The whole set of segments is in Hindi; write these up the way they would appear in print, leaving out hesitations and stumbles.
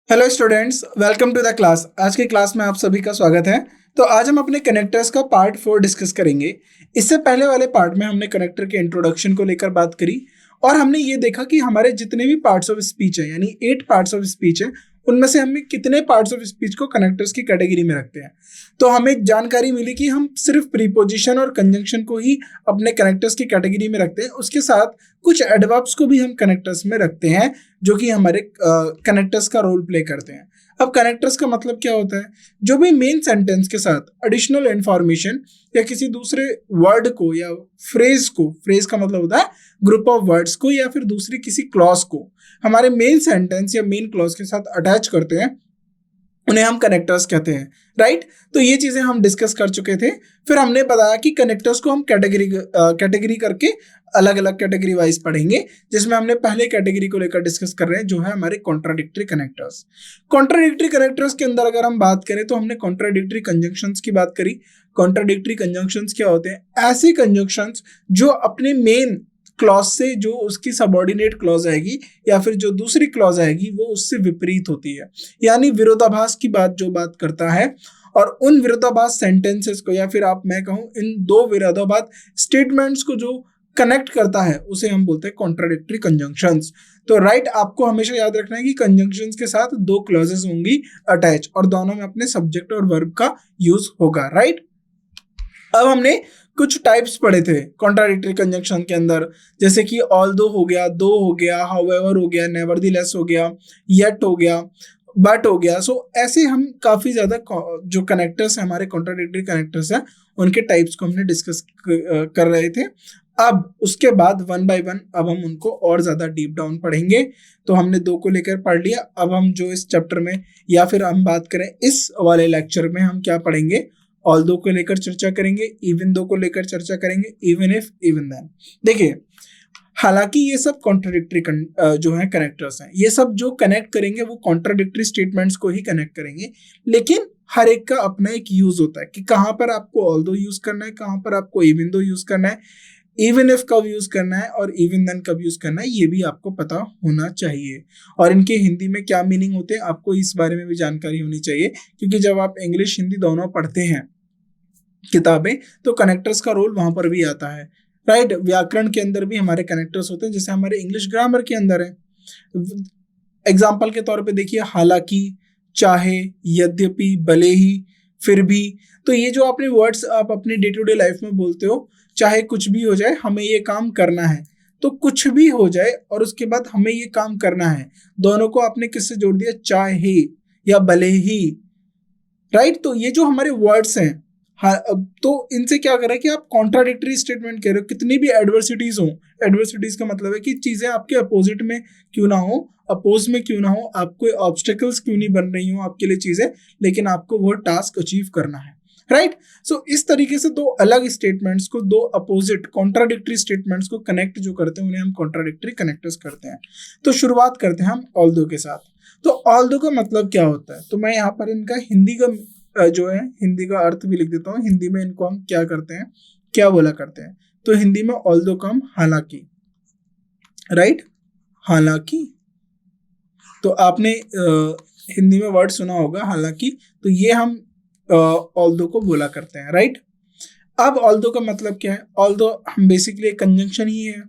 Hello students, welcome to the class. आज की क्लास में आप सभी का स्वागत है। तो आज हम अपने कनेक्टर्स का पार्ट 4 डिस्कस करेंगे। इससे पहले वाले पार्ट में हमने कनेक्टर के इंट्रोडक्शन को लेकर बात करी और हमने ये देखा कि हमारे जितने भी पार्ट्स ऑफ स्पीच है, यानी 8 पार्ट्स ऑफ स्पीच है, उनमें से हमें कितने पार्ट्स ऑफ स्पीच को कनेक्टर्स की कैटेगरी में रखते हैं। तो हमें जानकारी मिली कि हम सिर्फ प्रीपोजिशन और कंजंक्शन को ही अपने कनेक्टर्स की कैटेगरी में रखते हैं। उसके साथ कुछ एडवर्ब्स को भी हम कनेक्टर्स में रखते हैं जो कि हमारे कनेक्टर्स का रोल प्ले करते हैं। अब कनेक्टर्स का मतलब क्या होता है? जो भी मेन सेंटेंस के साथ एडिशनल इंफॉर्मेशन या किसी दूसरे वर्ड को या फ्रेज का मतलब होता है ग्रुप ऑफ वर्ड्स को या फिर दूसरी किसी क्लॉज को हमारे मेन सेंटेंस या मेन क्लॉज के साथ अटैच करते हैं, उन्हें हम कनेक्टर्स कहते हैं। राइट, तो ये चीजें हम डिस्कस कर चुके थे। फिर हमने बताया कि कनेक्टर्स को हम कैटेगरी करके अलग अलग कैटेगरी वाइज पढ़ेंगे, जिसमें हमने पहले कैटेगरी को लेकर डिस्कस कर रहे हैं जो है हमारे कॉन्ट्राडिक्टरी कनेक्टर्स। कॉन्ट्राडिक्टरी कनेक्टर्स के अंदर अगर हम बात करें तो हमने कॉन्ट्राडिक्टरी कंजंक्शंस की बात करी। कॉन्ट्राडिक्टरी कंजंक्शंस क्या होते हैं? ऐसे कंजंक्शंस जो अपने मेन क्लॉज से जो उसकी सबऑर्डिनेट क्लॉज आएगी या फिर जो दूसरी क्लॉज आएगी वो उससे विपरीत होती है, यानी विरोधाभास की जो बात करता है। और उन विरोधाभास सेंटेंसेस को या फिर मैं कहूं इन दो विरोधाभास स्टेटमेंट्स को जो कनेक्ट करता है उसे हम बोलते हैं कॉन्ट्राडिक्टरी कंजंक्शंस। तो राइट, आपको हमेशा याद रखना है कि कंजंक्शंस के साथ दो क्लॉजेस होंगी अटैच और दोनों में अपने सब्जेक्ट और वर्ब का यूज होगा। राइट, अब हमने कुछ टाइप्स पढ़े थे कॉन्ट्राडिक्टरी कंजंक्शन के अंदर, जैसे कि ऑल्दो हो गया, दो हो गया, हाउएवर हो गया, नेवरदीलेस हो गया, येट हो गया, बट हो गया। सो ऐसे हम काफी ज्यादा जो कनेक्टर्स हैं हमारे कॉन्ट्राडिक्टरी कनेक्टर्स हैं उनके टाइप्स को हमने डिस्कस कर रहे थे। अब उसके बाद वन बाय वन अब हम उनको और ज्यादा डीप डाउन पढ़ेंगे। तो हमने दो को लेकर पढ़ लिया। अब हम जो इस चैप्टर में या फिर हम बात करें इस वाले लेक्चर में हम क्या पढ़ेंगे? ऑल्दो को लेकर चर्चा करेंगे, इवन दो को लेकर चर्चा करेंगे, इवन इफ, इवन देन। देखिए, हालांकि ये सब कॉन्ट्राडिक्टरी जो है कनेक्टर्स हैं, ये सब जो कनेक्ट करेंगे वो कॉन्ट्राडिक्टरी स्टेटमेंट्स को ही कनेक्ट करेंगे, लेकिन हर एक का अपना एक यूज होता है कि कहाँ पर आपको ऑल्दो यूज करना है, कहाँ पर आपको इवन दो यूज करना है, इवन इफ कब यूज करना है और इवन देन कब यूज करना है, ये भी आपको पता होना चाहिए। और इनके हिंदी में क्या मीनिंग होते हैं आपको इस बारे में भी जानकारी होनी चाहिए, क्योंकि जब आप इंग्लिश हिंदी दोनों पढ़ते हैं किताबें तो कनेक्टर्स का रोल वहां पर भी आता है। राइट, व्याकरण के अंदर भी हमारे कनेक्टर्स होते हैं, जैसे हमारे इंग्लिश ग्रामर के अंदर है। एग्जाम्पल के तौर पे देखिए, हालांकि, चाहे, यद्यपि, भले ही, फिर भी। तो ये जो आपने वर्ड्स आप अपने डे टू डे लाइफ में बोलते हो, चाहे कुछ भी हो जाए हमें ये काम करना है, तो कुछ भी हो जाए और उसके बाद हमें ये काम करना है, दोनों को आपने किससे जोड़ दिया? चाहे या भले ही। राइट, तो ये जो हमारे वर्ड्स हैं, हाँ, तो इनसे क्या कर रहा है कि आप कॉन्ट्राडिक्टरी स्टेटमेंट कह रहे हो। कितनी भी एडवर्सिटीज हो, एडवर्सिटीज का मतलब है कि चीजें आपके अपोजिट में क्यों ना हो, अपोज में क्यों ना हो, आपको ऑब्स्टेकल्स क्यों नहीं बन रही हो आपके लिए चीजें, लेकिन आपको वो टास्क अचीव करना है। राइट, सो इस तरीके से दो अलग स्टेटमेंट्स को, दो अपोजिट कॉन्ट्राडिक्टरी स्टेटमेंट्स को कनेक्ट जो करते हैं उन्हें हम कॉन्ट्राडिक्टरी कनेक्टर्स करते हैं। तो शुरुआत करते हैं हम ऑल्दो के साथ। तो ऑल्दो का मतलब क्या होता है? तो मैं यहाँ पर इनका हिंदी का जो है हिंदी का अर्थ भी लिख देता हूँ। हिंदी में इनको हम क्या करते हैं, क्या बोला करते हैं? तो हिंदी में ऑल्दो का हम हालांकि। राइट, हालांकि। तो आपने हिंदी में वर्ड सुना होगा हालांकि, तो ये हम ऑल्दो को बोला करते हैं। राइट, अब ऑल्दो का मतलब क्या है? ऑल्दो हम बेसिकली एक कंजंक्शन ही है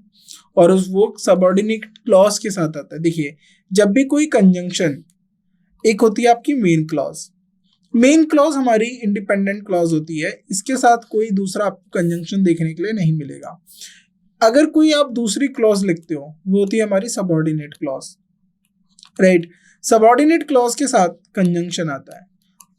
और वो सबऑर्डिनेट क्लॉज के साथ आता है। देखिए, जब भी कोई कंजंक्शन, एक होती है आपकी मेन क्लॉज। मेन क्लॉज हमारी इंडिपेंडेंट क्लॉज होती है, इसके साथ कोई दूसरा आपको कंजंक्शन देखने के लिए नहीं मिलेगा। अगर कोई आप दूसरी क्लॉज लिखते हो वो होती है हमारी subordinate clause. Right, subordinate clause के साथ कंजंक्शन आता है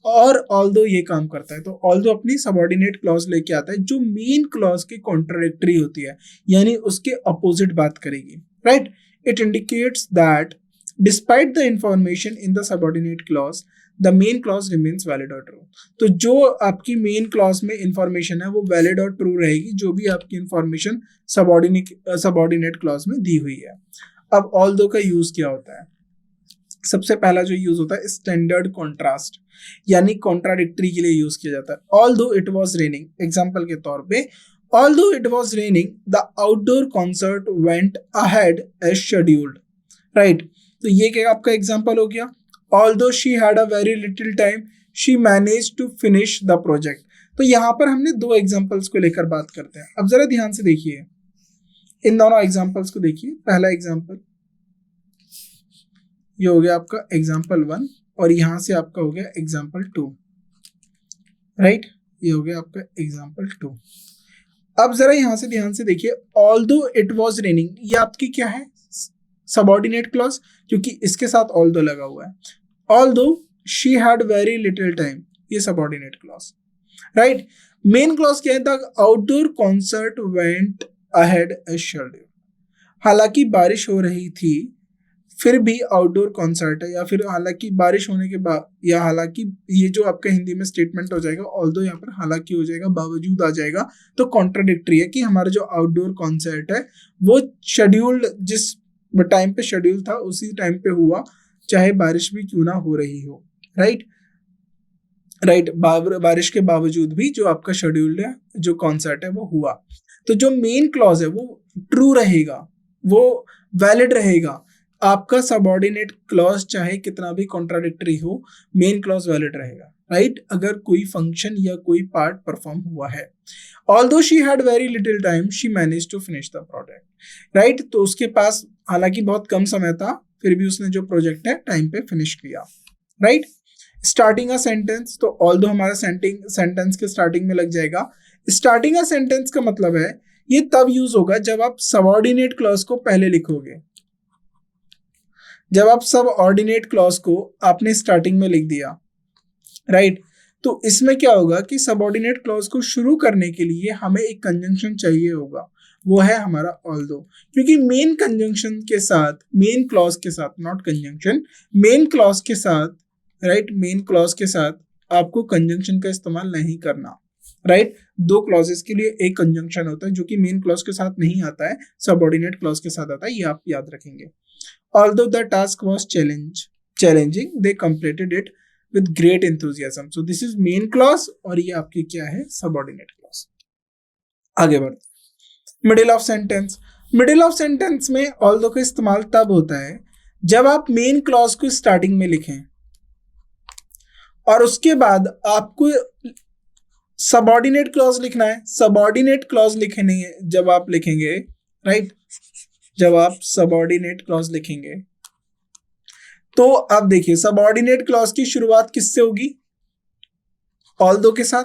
और ऑल्दो ये काम करता है। तो ऑल्दो अपनी सबऑर्डिनेट क्लॉज लेके आता है जो मेन क्लॉज के कॉन्ट्राडिक्टरी होती है, यानी उसके अपोजिट बात करेगी। Right, it indicates that despite the information in the subordinate clause the main clause remains valid और ट्रू। तो जो आपकी मेन क्लॉज में इंफॉर्मेशन है वो वैलिड और ट्रू रहेगी, जो भी आपकी इंफॉर्मेशन सबऑर्डिनेट क्लॉज में दी हुई है। अब ऑल्दो का यूज क्या होता है? सबसे पहला जो यूज होता है स्टैंडर्ड कॉन्ट्रास्ट, यानी कॉन्ट्राडिक्टरी के लिए यूज किया जाता है। Although it was raining, example के तौर पे, although it was raining the outdoor concert went ahead as scheduled. Right, तो ये क्या आपका एग्जांपल हो गया? although she had a very little time she managed to finish the project। तो यहाँ पर हमने दो एग्जाम्पल्स को लेकर बात करते हैं। अब जरा ध्यान से देखिए, इन दोनों एग्जाम्पल्स को देखिए। पहला एग्जाम्पल ये हो गया आपका एग्जाम्पल 1 और यहाँ से आपका हो गया एग्जाम्पल 2, राइट। ये हो गया आपका एग्जाम्पल 2। अब जरा यहाँ से ध्यान से देखिए, ऑल्दो इट वॉज रेनिंग, ये आपकी क्या है, सबऑर्डिनेट क्लॉज, क्योंकि इसके साथ ऑल्दो लगा हुआ है। Although she had very little time, ये subordinate clause, right. Main clause क्या है, the outdoor concert went ahead as scheduled, हालांकि बारिश हो रही थी फिर भी आउटडोर कॉन्सर्ट है, या फिर हालांकि बारिश होने के बाद, या हालांकि ये जो आपका हिंदी में स्टेटमेंट हो जाएगा, ऑल्दो यहाँ पर हालांकि हो जाएगा, बावजूद आ जाएगा, तो कॉन्ट्राडिक्टरी है कि हमारा जो आउटडोर कॉन्सर्ट है वो शेड्यूल्ड, जिस टाइम पे शेड्यूल था उसी टाइम पे हुआ, चाहे बारिश भी क्यों ना हो रही हो, राइट। बारिश के बावजूद भी जो आपका शेड्यूल्ड है, जो कॉन्सर्ट है वो हुआ। तो जो मेन क्लॉज है वो ट्रू रहेगा, वो वैलिड रहेगा। आपका सबऑर्डिनेट क्लॉज चाहे कितना भी कॉन्ट्राडिक्टरी हो, मेन क्लॉज वैलिड रहेगा, राइट, अगर कोई फंक्शन या कोई पार्ट परफॉर्म हुआ है। Although she had very little time she manage to finish the project, right. तो उसके पास हालांकि बहुत कम समय था, फिर भी उसने जो प्रोजेक्ट है टाइम पे फिनिश किया, राइट। स्टार्टिंग अ सेंटेंस, तो ऑल्दो हमारा सेंटेंस के स्टार्टिंग में लग जाएगा। स्टार्टिंग अ सेंटेंस का मतलब है ये तब यूज होगा जब आप सबऑर्डिनेट क्लॉज को पहले लिखोगे। जब आप सबऑर्डिनेट क्लॉज को आपने स्टार्टिंग में लिख दिया, राइट, तो इसमें क्या होगा कि सबऑर्डिनेट क्लॉज को शुरू करने के लिए हमें एक कंजंक्शन चाहिए होगा, वो है हमारा ऑल्दो, क्योंकि मेन कंजंक्शन के साथ, मेन क्लॉज के साथ, नॉट कंजंक्शन, मेन क्लॉज के साथ, राइट, मेन क्लॉज के साथ आपको कंजंक्शन का इस्तेमाल नहीं करना, राइट। दो क्लॉजेस के लिए एक कंजंक्शन होता है जो कि मेन क्लॉज के साथ नहीं आता है, सबऑर्डिनेट क्लॉज के साथ आता है, ये आप याद रखेंगे। Although the task was challenging, they completed it with great enthusiasm. So this is main clause और ये आपकी क्या है, subordinate clause। आगे बढ़ते, middle of sentence। middle of sentence में although का इस्तेमाल तब होता है जब आप main clause को starting में लिखें और उसके बाद आपको subordinate clause लिखना है। subordinate clause लिखनी है जब आप लिखेंगे, राइट, जब आप सबऑर्डिनेट क्लॉज लिखेंगे तो अब देखिए सबऑर्डिनेट क्लॉज की शुरुआत किससे होगी, ऑल्दो के साथ।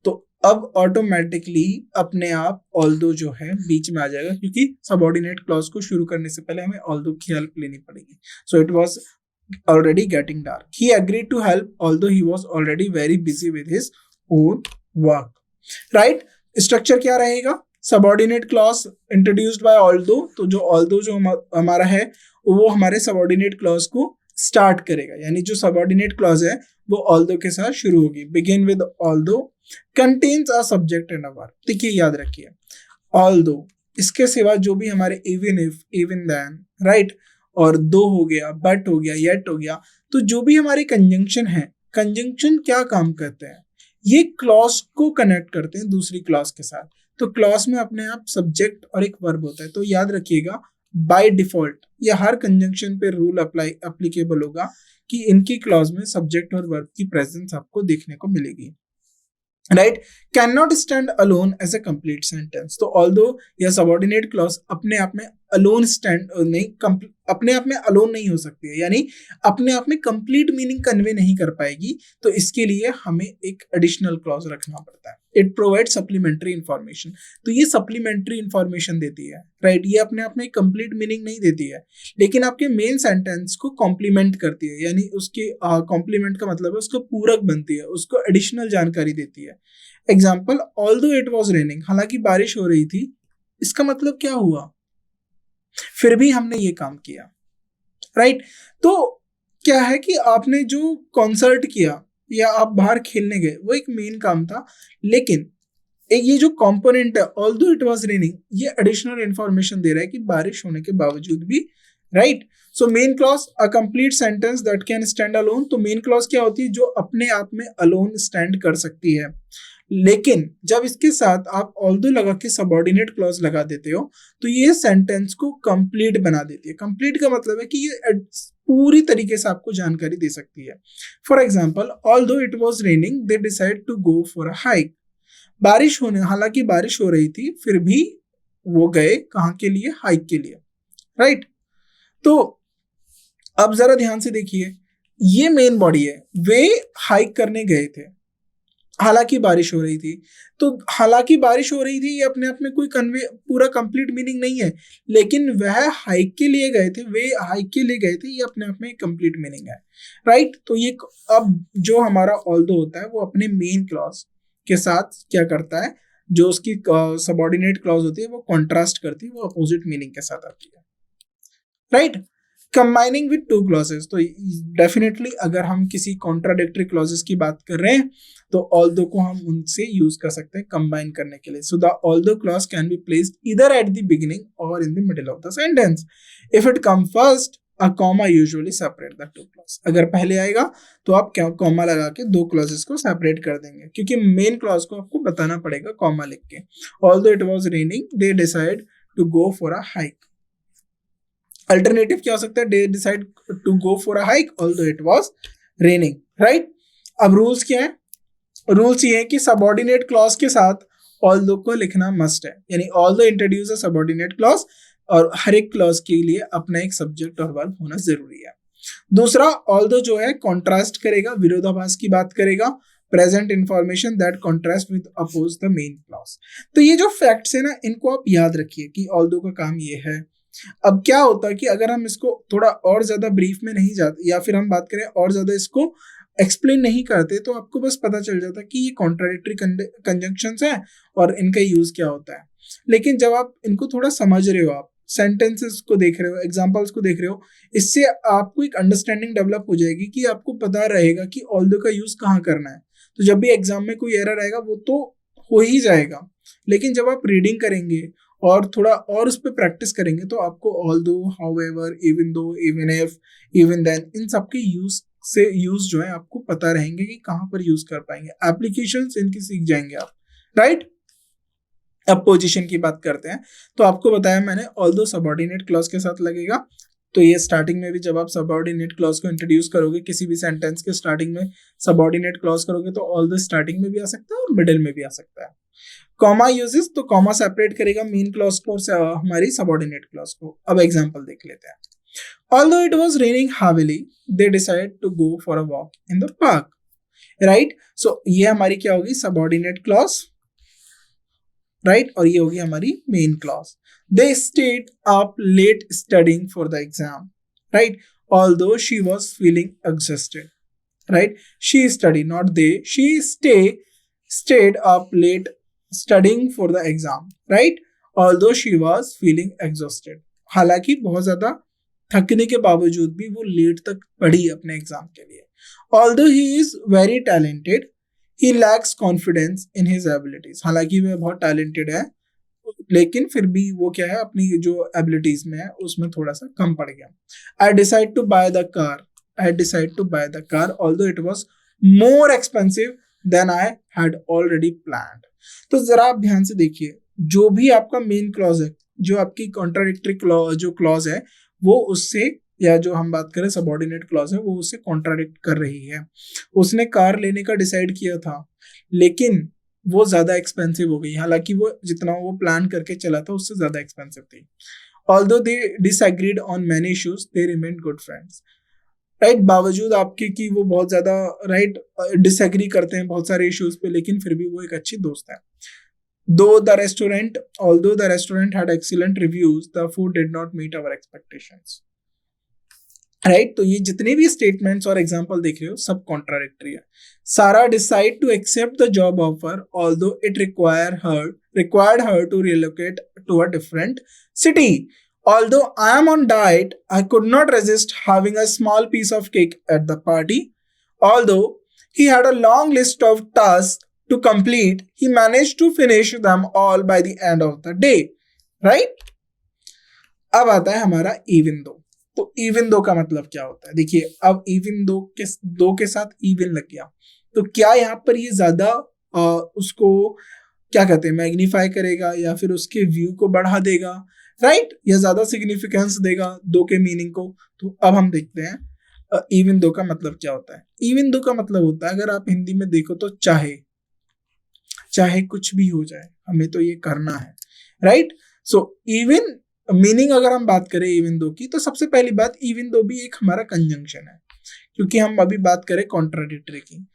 तो अब ऑटोमेटिकली अपने आप ऑल्दो जो है बीच में आ जाएगा, क्योंकि सबऑर्डिनेट क्लॉज को शुरू करने से पहले हमें ऑल्दो की हेल्प लेनी पड़ेगी। So it was already getting dark, he agreed to help although he was already very busy with his own work, right. Structure क्या रहेगा, subordinate clause introduced by although, तो जो ऑल्दो जो हमारा है वो हमारे सबऑर्डिनेट क्लॉज को स्टार्ट करेगा, यानी जो सबऑर्डिनेट क्लॉज है वो ऑल्दो के साथ शुरू होगी। Begin with although contains a subject and a verb. देखिए याद रखिए, ऑल्दो, इसके सिवा जो भी हमारे even if, even then, right, और दो हो गया, बट हो गया, येट हो गया, तो जो भी हमारे कंजंक्शन है, कंजंक्शन क्या काम करते हैं, ये क्लॉज को कनेक्ट करते हैं दूसरी क्लॉज के साथ। तो क्लॉज में अपने आप सब्जेक्ट और एक वर्ब होता है। तो याद रखिएगा बाय डिफॉल्ट ये हर कंजंक्शन पे रूल एप्लीकेबल होगा कि इनकी क्लॉज में सब्जेक्ट और वर्ब की प्रेजेंस आपको देखने को मिलेगी, right. Can not stand alone as a complete sentence, तो ऑल्दो यह सबऑर्डिनेट क्लॉज अपने आप में अलोन स्टैंड नहीं, अपने आप में अलोन नहीं हो सकती है, यानी अपने आप में कंप्लीट मीनिंग कन्वे नहीं कर पाएगी। तो इसके लिए हमें एक एडिशनल क्लॉज रखना पड़ता है। इट प्रोवाइड सप्लीमेंट्री इंफॉर्मेशन, तो ये सप्लीमेंट्री इंफॉर्मेशन देती है, राइट। ये अपने आप में कंप्लीट मीनिंग नहीं देती है, लेकिन आपके मेन सेंटेंस को कॉम्प्लीमेंट करती है, यानी उसके कॉम्प्लीमेंट का मतलब है उसको पूरक बनती है, उसको एडिशनल जानकारी देती है। Example, although it was raining, हालांकि बारिश हो रही थी, इसका मतलब क्या हुआ, फिर भी हमने ये काम किया, राइट। तो क्या है कि आपने जो कॉन्सर्ट किया या आप बाहर खेलने गए वो एक मेन काम था, लेकिन एक ये जो कंपोनेंट है ऑल्दो इट वाज रेनिंग, ये एडिशनल इंफॉर्मेशन दे रहा है कि बारिश होने के बावजूद भी, right. So main clause a complete sentence that can stand alone, तो मेन क्लॉज क्या होती है, जो अपने आप में अलोन स्टैंड कर सकती है। लेकिन जब इसके साथ आप ऑल्दो लगा के सबऑर्डिनेट क्लॉज लगा देते हो तो ये सेंटेंस को कंप्लीट बना देती है। कंप्लीट का मतलब है कि ये पूरी तरीके से आपको जानकारी दे सकती है। For example, although it was raining they decide to go for a hike. बारिश होने, हालांकि बारिश हो रही थी, फिर भी वो गए कहाँ के लिए? हाइक के लिए, राइट। तो अब जरा ध्यान से देखिए, ये मेन बॉडी है, वे हाइक करने गए थे, हालांकि बारिश हो रही थी। तो हालांकि बारिश हो रही थी ये अपने आप में कोई पूरा कंप्लीट मीनिंग नहीं है, लेकिन वह हाइक के लिए गए थे, वे हाइक के लिए गए थे, ये अपने आप में कंप्लीट मीनिंग है, राइट। तो ये अब जो हमारा ऑल्दो होता है वो अपने मेन क्लॉज के साथ क्या करता है, जो उसकी सबऑर्डिनेट क्लॉज होती है वो कॉन्ट्रास्ट करती है, वो अपोजिट मीनिंग के साथ आती है, right. Combining with two clauses, तो डेफिनेटली अगर हम किसी कॉन्ट्राडिक्टरी क्लॉजेस की बात कर रहे हैं तो ऑल्दो को हम उनसे यूज कर सकते हैं कंबाइन करने के लिए। So the although clause can be placed either at the beginning or in the middle of the sentence. If it come first, a comma usually separate the two clause. अगर पहले आएगा तो आप क्या कॉमा लगा के दो क्लॉजेस को सेपरेट कर देंगे, क्योंकि मेन क्लॉज को आपको बताना पड़ेगा कॉमा लिख के। Although it was raining they decide to go for a hike. Alternative क्या हो सकता है? They decide to go for a hike although it was raining, right. अब रूल्स क्या है? रूल्स ये है कि सबऑर्डिनेट क्लॉज के साथ ऑल्दो को लिखना मस्ट है, यानी although introduce a subordinate clause, और हर एक क्लॉज के लिए अपना एक सब्जेक्ट और वर्ब होना जरूरी है। दूसरा, ऑल्दो जो है कॉन्ट्रास्ट करेगा, विरोधाभास की बात करेगा, present information that contrast with oppose the main clause. तो ये जो फैक्ट्स है ना, इनको आप याद रखिए कि ऑल्दो का काम ये है। अब क्या होता है कि अगर हम इसको थोड़ा और ज्यादा ब्रीफ में नहीं जाते, या फिर हम बात करें और ज्यादा इसको एक्सप्लेन नहीं करते, तो आपको बस पता चल जाता कि ये कॉन्ट्राडिक्टरी कंजंक्शंस हैं और इनका यूज क्या होता है। लेकिन जब आप इनको थोड़ा समझ रहे हो, आप सेंटेंसेस को देख रहे हो, एग्जांपल्स को देख रहे हो, इससे आपको एक अंडरस्टैंडिंग डेवलप हो जाएगी कि आपको पता रहेगा कि ऑल्दो का यूज कहाँ करना है। तो जब भी एग्जाम में कोई एरर आएगा वो तो हो ही जाएगा, लेकिन जब आप रीडिंग करेंगे और थोड़ा और उस पर प्रैक्टिस करेंगे तो आपको although, however, even though, even if, even then, इन सब के यूज जो है आपको पता रहेंगे कि कहाँ पर यूज कर पाएंगे, एप्लीकेशंस इनकी सीख जाएंगे आप, राइट। अब पोजीशन की बात करते हैं, तो आपको बताया मैंने ऑल्दो सबऑर्डिनेट क्लॉज के साथ लगेगा। तो ये स्टार्टिंग में भी जब आप सबऑर्डिनेट क्लॉज को इंट्रोड्यूस करोगे, किसी भी सेंटेंस के स्टार्टिंग में सबऑर्डिनेट क्लॉज करोगे, तो ऑल्दो स्टार्टिंग में भी आ सकता है और मिडिल में भी आ सकता है। कॉमा यूजेस, तो कॉमा सेपरेट करेगा मेन क्लॉज को और हमारी सबऑर्डिनेट क्लॉज को। अब एग्जांपल देख लेते हैं। Although it was raining heavily, they decided to go for a walk in the park. Right? So ये हमारी क्या होगी? Subordinate clause, right? और ये होगी हमारी main clause. They stayed up late studying for the exam, right? Although she was feeling exhausted, right? She studied, not they. She stayed up late studying for the exam, right? Although she was feeling exhausted. हालांकि बहुत ज्यादा थकने के बावजूद भी वो लेट तक पढ़ी अपने एग्जाम के लिए। Although he is very talented, he lacks confidence in his abilities. हालांकि वह बहुत टैलेंटेड है, लेकिन फिर भी वो क्या है, अपनी जो एबिलिटीज में है उसमें थोड़ा सा कम पड़ गया। I decide to buy the car. I decide to buy the car, although it was more expensive than I had already planned. तो जरा आप ध्यान से देखिए, जो भी आपका मेन क्लॉज है, जो आपकी कॉन्ट्राडिक्टरी जो क्लॉज है, वो उससे, या जो हम बात करें सबऑर्डिनेट क्लॉज है, वो उससे कॉन्ट्राडिक्ट कर रही है। उसने कार लेने का डिसाइड किया था, लेकिन वो ज्यादा एक्सपेंसिव हो गई, हालांकि वो जितना वो प्लान करके चला था उससे ज्यादा एक्सपेंसिव थी। Although they disagreed on many issues, they remained good friends. Right, बावजूद आपके कि वो बहुत ज्यादा राइट डिसएग्री करते हैं बहुत सारे इश्यूज पे, लेकिन फिर भी वो एक अच्छी दोस्त है। Although the restaurant had excellent reviews, the food did not meet our expectations. Right, तो ये जितने भी स्टेटमेंट्स और एग्जांपल देख रहे हो सब कॉन्ट्राडिक्टरी है। Sara decide to accept the job offer although it required her to relocate to a different city. Although I am on diet, I could not resist having a small piece of cake at the party. Although he had a long list of tasks to complete, he managed to finish them all by the end of the day. Right? अब आता है हमारा even though. तो even though का मतलब क्या होता है? देखिए, अब even though के साथ even लग गया, तो क्या यहाँ पर ये ज्यादा उसको क्या कहते हैं, मैग्नीफाई करेगा या फिर उसके व्यू को बढ़ा देगा, राइट, या ज्यादा सिग्निफिकेंस देगा दो के मीनिंग को। तो अब हम देखते हैं इवन दो का मतलब क्या होता है। इवन दो का मतलब होता है, अगर आप हिंदी में देखो तो चाहे, चाहे कुछ भी हो जाए हमें तो ये करना है, राइट। सो इवन मीनिंग अगर हम बात करें इवन दो की, तो सबसे पहली बात, इवन दो भी एक हमारा कंजंक्शन है, क्योंकि हम अभी बात करें कॉन्ट्राडिक्टरी की,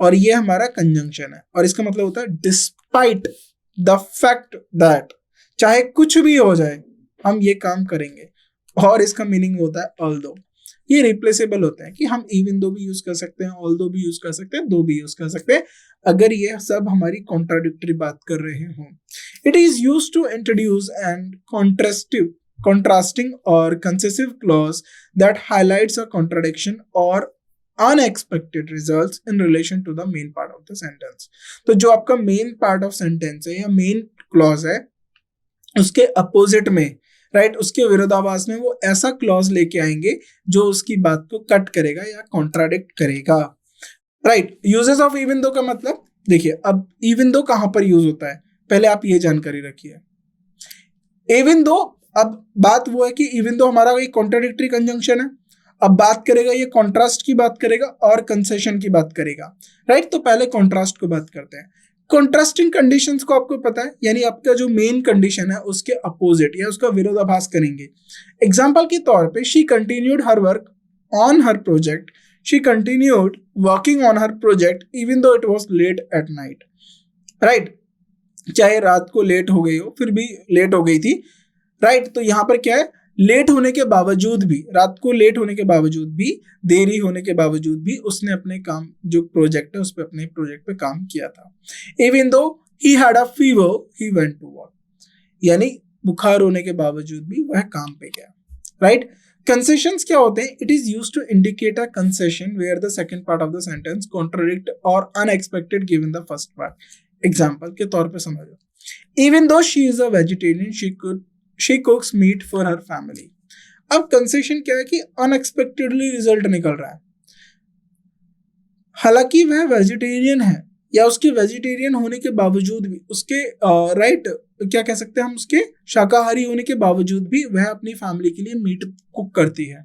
और ये हमारा कंजंक्शन है, और इसका मतलब होता है डिस्पाइट द फैक्ट दैट, चाहे कुछ भी हो जाए हम ये काम करेंगे। और इसका मीनिंग होता है ऑल्दो। ये रिप्लेसेबल होते हैं कि हम इवन दो भी यूज कर सकते हैं, ऑल्दो भी यूज कर सकते हैं, दो भी यूज कर सकते हैं, अगर ये सब हमारी कॉन्ट्राडिक्टरी बात कर रहे हों। It is use to introduce and contrasting or concessive clause that highlights a contradiction or unexpected results in relation to the main part of the sentence। तो जो आपका मेन पार्ट ऑफ सेंटेंस है या मेन क्लॉज है, उसके अपोजिट में, राइट, उसके विरोधाभास में वो ऐसा क्लॉज लेके आएंगे जो उसकी बात को कट करेगा या कॉन्ट्राडिक्ट करेगा, right. Uses of even though का मतलब देखिए, अब इवन दो कहां पर यूज होता है, पहले आप ये जानकारी रखिए। इवन दो, अब बात वो है कि इवन दो हमारा एक कॉन्ट्राडिक्टरी कंजंक्शन है, अब बात करेगा ये कॉन्ट्रास्ट की बात करेगा और कंसेशन की बात करेगा, राइट। तो पहले कॉन्ट्रास्ट को बात करते हैं। कॉन्ट्रास्टिंग कंडीशंस को आपको पता है, यानी आपका जो मेन कंडीशन है उसके अपोजिट या उसका विरोधाभास करेंगे। एग्जाम्पल के तौर पे, she continued her work on her project, she continued working on her project even though it was late at night, right. चाहे रात को लेट हो गई हो, फिर भी लेट हो गई थी, राइट। तो यहाँ पर क्या है, लेट होने के बावजूद भी, रात को लेट होने के बावजूद भी, देरी होने के बावजूद भी उसने अपने काम, जो प्रोजेक्ट है उस पर, अपने प्रोजेक्ट पे काम किया था। Even though he had a fever he went to work, यानी बुखार होने के बावजूद भी वह काम पे गया, राइट। कंसेशंस क्या होते हैं, it is used to indicate a concession where the second part of the sentence contradict or unexpected given the first part. Example के तौर पे समझो, even though she is a vegetarian she cooks meat for her family. अब कंसेशन क्या है कि अनएक्सपेक्टेडली रिजल्ट निकल रहा है, हालांकि वह वेजिटेरियन है, या उसके वेजिटेरियन होने के बावजूद भी, उसके राइट क्या कह सकते हैं हम, उसके शाकाहारी होने के बावजूद भी वह अपनी फैमिली के लिए मीट कुक करती है।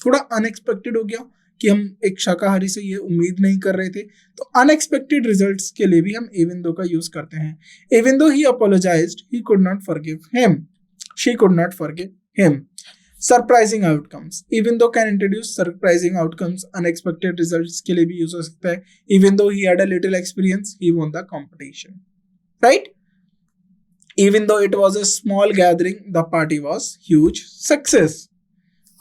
थोड़ा अनएक्सपेक्टेड हो गया कि हम एक शाकाहारी से ये उम्मीद नहीं कर रहे थे, तो अनएक्सपेक्टेड रिजल्ट्स के लिए भी हम इवन दो का यूज करते हैं। Even though he apologised he could not forgive him, she could not forgive him. Surprising outcomes, even though can introduce surprising outcomes, unexpected results के लिए भी यूज हो सकता है। Even though he had a little experience he won the competition, right. Even though it was a small gathering the party was huge success.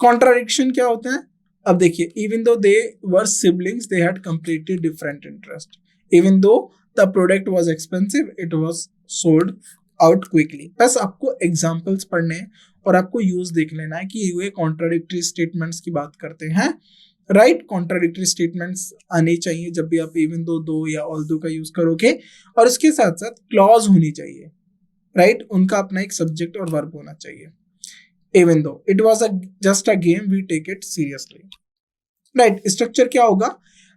Contradiction क्या होते हैं, अब देखिए, even though they were siblings they had completely different interest, even though the product was expensive it was sold out quickly. बस आपको एग्जांपल्स पढ़ने हैं और आपको यूज देख लेना है कि ये कॉन्ट्राडिक्टरी स्टेटमेंट्स की बात करते हैं, राइट। कॉन्ट्राडिक्टरी स्टेटमेंट्स आने चाहिए जब भी आप इवन दो, दो या ऑल दो का यूज करोगे, और इसके साथ साथ क्लॉज होनी चाहिए, राइट। उनका अपना एक सब्जेक्ट और वर्ब होना चाहिए। Even though it was just a game, we take it seriously, right। Structure क्या होगा,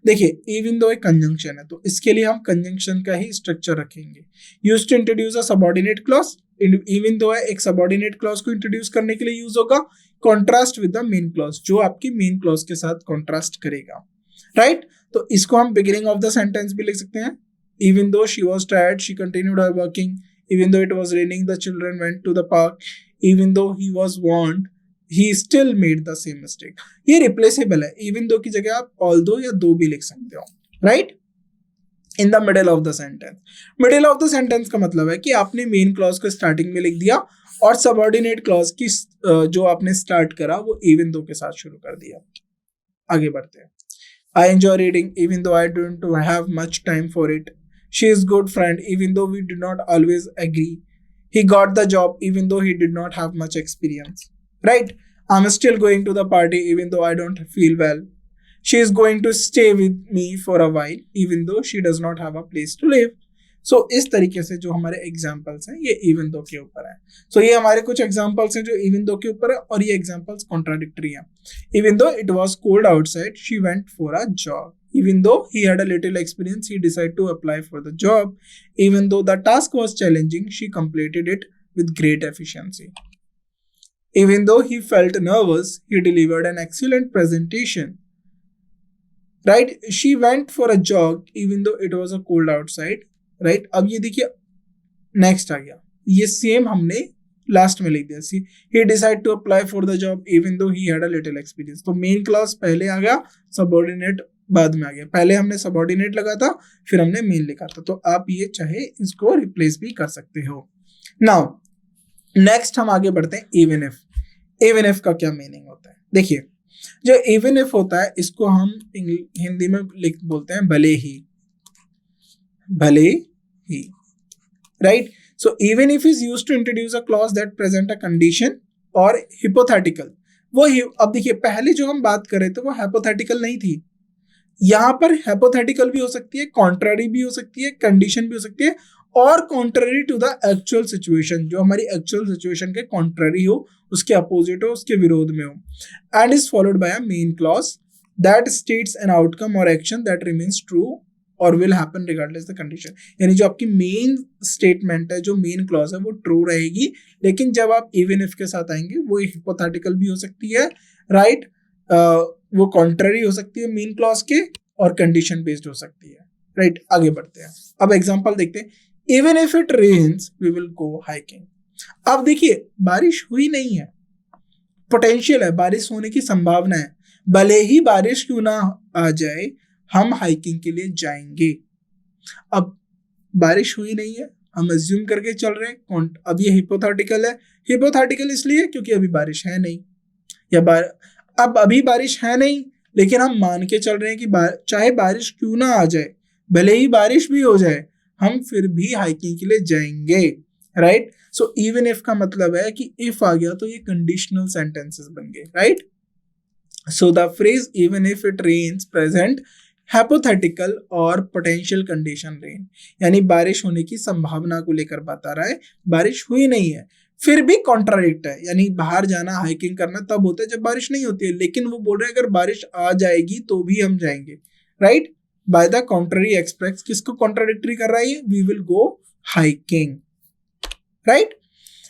देखिए, even though एक कंजंक्शन है तो इसके लिए हम कंजंक्शन का ही स्ट्रक्चर रखेंगे। Use to introduce a subordinate clause, even though है एक सबऑर्डिनेट क्लॉज को इंट्रोड्यूस करने के लिए यूज होगा। Contrast with the main clause, जो आपकी मेन क्लॉज के साथ कॉन्ट्रास्ट करेगा, राइट। तो इसको हम बिगिनिंग ऑफ द सेंटेंस भी लिख सकते हैं। Even though she was tired she continued her working, even though it was raining the children went to the park, even though he was warned he still made the same mistake। ये रिप्लेसेबल है, even though की जगह आप although या दो भी लिख सकते हो, right. In the middle of the sentence, middle of the sentence का मतलब है कि आपने मेन क्लॉज को स्टार्टिंग में लिख दिया और सबऑर्डिनेट क्लॉज की जो आपने स्टार्ट करा वो even though के साथ शुरू कर दिया। आगे बढ़ते हैं। I enjoy reading even though I don't have much time for it, she is good friend even though we do not always agree, he got the job even though he did not have much experience, right। I'm still going to the party even though I don't feel well, she is going to stay with me for a while even though she does not have a place to live। So इस तरीके से जो हमारे एग्जाम्पल्स हैं ये even though के ऊपर है। So ये हमारे कुछ एग्जाम्पल्स हैं जो even though के ऊपर है, और ये एग्जाम्पल्स कॉन्ट्राडिक्टरी हैं। Even though it was cold outside she went for a jog, even though he had a little experience he decided to apply for the job, even though the task was challenging she completed it with great efficiency। Even though he felt nervous, he delivered an excellent presentation. Right? She went for a jog even though it was a cold outside. Right? अब ये देखिए नेक्स्ट आ गया, ये सेम हमने लास्ट में लिख दिया. सी he decided to apply for the job even though he had a little experience. तो मेन क्लॉज पहले आ गया, सबऑर्डिनेट बाद में आ गया. पहले हमने सबऑर्डिनेट लगा था, फिर हमने मेन लिखा था. तो आप ये चाहे इसको रिप्लेस भी कर सकते हो. नाउ नेक्स्ट हम आगे बढ़ते हैं इवन इफ. इवन इफ का क्या मीनिंग होता है? देखिए, जो इवन इफ होता है इसको हम हिंदी में लिख बोलते हैं भले ही. भले ही. Right? So even if is used to introduce a clause that present a condition or hypothetical. अब देखिए, पहले जो हम बात कर रहे थे वो hypothetical नहीं थी. यहाँ पर hypothetical भी हो सकती है, contrary भी हो सकती है, condition भी हो सकती है, और contrary to the actual situation, जो हमारी actual situation के contrary हो, उसके opposite हो, उसके विरोध में हो. And is followed by a main clause that states an outcome or action that remains true और will happen regardless the condition. यानी जो आपकी मेन स्टेटमेंट है, जो मेन क्लॉज है, वो ट्रू रहेगी, लेकिन जब आप इवन इफ के साथ आएंगे वो हिपोथेटिकल भी हो सकती है. राइट? वो कॉन्ट्ररी हो सकती है मेन क्लॉज के, और कंडीशन बेस्ड हो सकती है. राइट? आगे बढ़ते हैं. अब एग्जांपल देखते हैं. Even if it rains we will go hiking. अब देखिए, बारिश हुई नहीं है, पोटेंशियल है, बारिश होने की संभावना है, भले ही बारिश क्यों ना आ जाए, हम हाइकिंग के लिए जाएंगे. अब बारिश हुई नहीं है, हम अज्यूम करके चल रहे हैं. अब ये हिपोथेटिकल है. हिपोथेटिकल इसलिए क्योंकि अभी बारिश है नहीं, या अब अभी बारिश है नहीं, लेकिन हम मान के चल रहे हैं कि चाहे बारिश क्यों ना आ जाए, भले ही बारिश भी हो जाए, हम फिर भी हाइकिंग के लिए जाएंगे. राइट? सो इवन इफ का मतलब है कि इफ आ गया तो ये कंडीशनल सेंटेंसेस बन गए. Right? So the phrase even if it rains present hypothetical और पोटेंशियल कंडीशन रेन. यानी बारिश होने की संभावना को लेकर बता रहा है, बारिश हुई नहीं है, फिर भी कॉन्ट्राडिक्ट है. यानी बाहर जाना, हाइकिंग करना तब होता है जब बारिश नहीं होती है, लेकिन वो बोल रहे हैं अगर बारिश आ जाएगी तो भी हम जाएंगे. Right? By the contrary express. किसको कॉन्ट्राडिक्टरी कर रहा है? We will go hiking. Right?